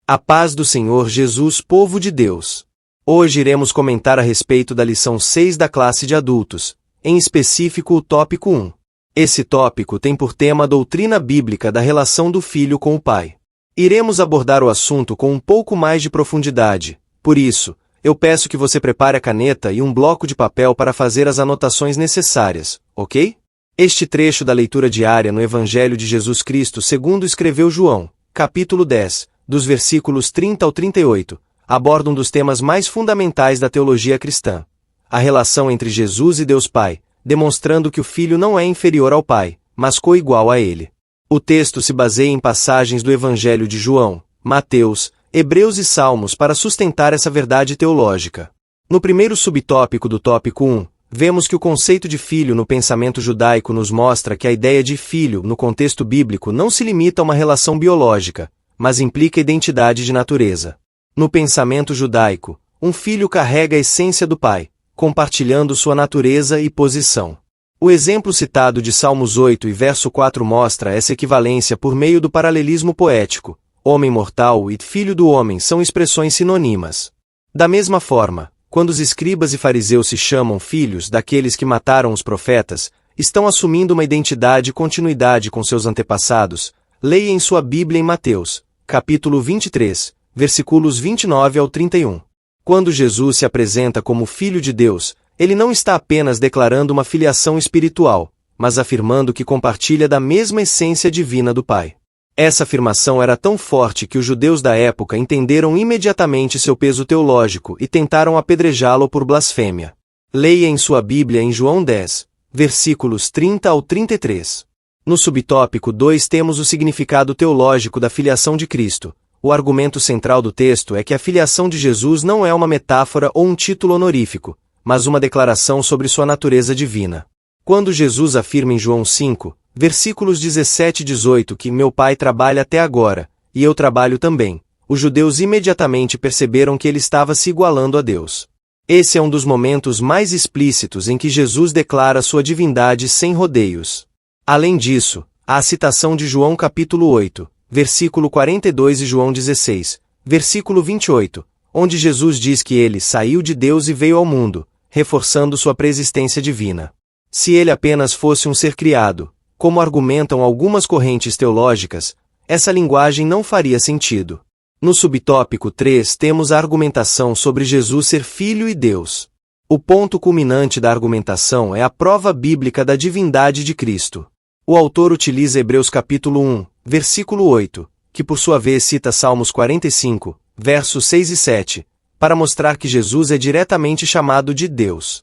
A paz do Senhor Jesus, povo de Deus. Hoje iremos comentar a respeito da lição 6 da classe de adultos, em específico o tópico 1. Esse tópico tem por tema a doutrina bíblica da relação do filho com o pai. Iremos abordar o assunto com um pouco mais de profundidade, por isso, eu peço que você prepare a caneta e um bloco de papel para fazer as anotações necessárias, ok? Este trecho da leitura diária no Evangelho de Jesus Cristo segundo escreveu João, capítulo 10, dos versículos 30 ao 38, aborda um dos temas mais fundamentais da teologia cristã, a relação entre Jesus e Deus Pai, demonstrando que o Filho não é inferior ao Pai, mas coigual a ele. O texto se baseia em passagens do Evangelho de João, Mateus, Hebreus e Salmos para sustentar essa verdade teológica. No primeiro subtópico do tópico 1, vemos que o conceito de filho no pensamento judaico nos mostra que a ideia de filho no contexto bíblico não se limita a uma relação biológica, mas implica identidade de natureza. No pensamento judaico, um filho carrega a essência do pai, compartilhando sua natureza e posição. O exemplo citado de Salmos 8 e verso 4 mostra essa equivalência por meio do paralelismo poético. Homem mortal e filho do homem são expressões sinônimas. Da mesma forma, quando os escribas e fariseus se chamam filhos daqueles que mataram os profetas, estão assumindo uma identidade e continuidade com seus antepassados. Leia em sua Bíblia em Mateus, capítulo 23, versículos 29 ao 31. Quando Jesus se apresenta como Filho de Deus, ele não está apenas declarando uma filiação espiritual, mas afirmando que compartilha da mesma essência divina do Pai. Essa afirmação era tão forte que os judeus da época entenderam imediatamente seu peso teológico e tentaram apedrejá-lo por blasfêmia. Leia em sua Bíblia em João 10, versículos 30 ao 33. No subtópico 2 temos o significado teológico da filiação de Cristo. O argumento central do texto é que a filiação de Jesus não é uma metáfora ou um título honorífico, mas uma declaração sobre sua natureza divina. Quando Jesus afirma em João 5, versículos 17 e 18 que meu Pai trabalha até agora, e eu trabalho também, os judeus imediatamente perceberam que ele estava se igualando a Deus. Esse é um dos momentos mais explícitos em que Jesus declara sua divindade sem rodeios. Além disso, há a citação de João capítulo 8, versículo 42 e João 16, versículo 28, onde Jesus diz que ele saiu de Deus e veio ao mundo, reforçando sua preexistência divina. Se ele apenas fosse um ser criado, como argumentam algumas correntes teológicas, essa linguagem não faria sentido. No subtópico 3 temos a argumentação sobre Jesus ser Filho e Deus. O ponto culminante da argumentação é a prova bíblica da divindade de Cristo. O autor utiliza Hebreus capítulo 1, versículo 8, que por sua vez cita Salmos 45, versos 6 e 7, para mostrar que Jesus é diretamente chamado de Deus.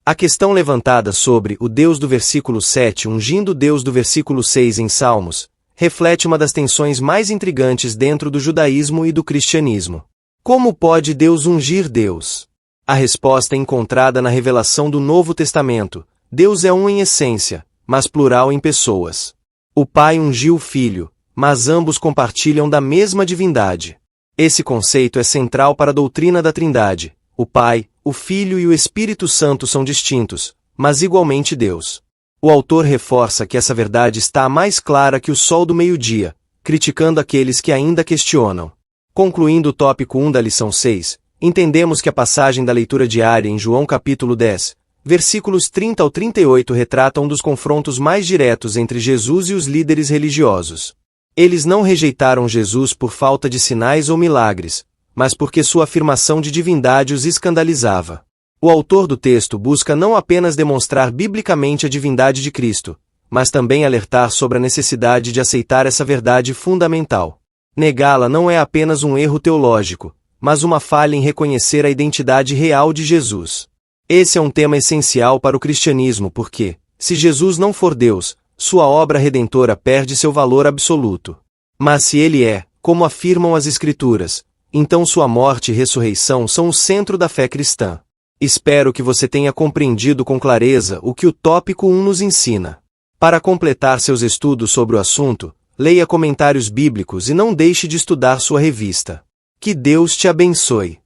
A questão levantada sobre o Deus do versículo 7 ungindo Deus do versículo 6 em Salmos, reflete uma das tensões mais intrigantes dentro do judaísmo e do cristianismo. Como pode Deus ungir Deus? A resposta é encontrada na revelação do Novo Testamento. Deus é um em essência, mas plural em pessoas. O Pai ungiu o Filho, mas ambos compartilham da mesma divindade. Esse conceito é central para a doutrina da Trindade. O Pai, o Filho e o Espírito Santo são distintos, mas igualmente Deus. O autor reforça que essa verdade está mais clara que o sol do meio-dia, criticando aqueles que ainda questionam. Concluindo o tópico 1 da lição 6, entendemos que a passagem da leitura diária em João capítulo 10, versículos 30 ao 38 retrata um dos confrontos mais diretos entre Jesus e os líderes religiosos. Eles não rejeitaram Jesus por falta de sinais ou milagres, mas porque sua afirmação de divindade os escandalizava. O autor do texto busca não apenas demonstrar biblicamente a divindade de Cristo, mas também alertar sobre a necessidade de aceitar essa verdade fundamental. Negá-la não é apenas um erro teológico, mas uma falha em reconhecer a identidade real de Jesus. Esse é um tema essencial para o cristianismo porque, se Jesus não for Deus, sua obra redentora perde seu valor absoluto. Mas se ele é, como afirmam as Escrituras, então sua morte e ressurreição são o centro da fé cristã. Espero que você tenha compreendido com clareza o que o tópico 1 nos ensina. Para completar seus estudos sobre o assunto, leia comentários bíblicos e não deixe de estudar sua revista. Que Deus te abençoe.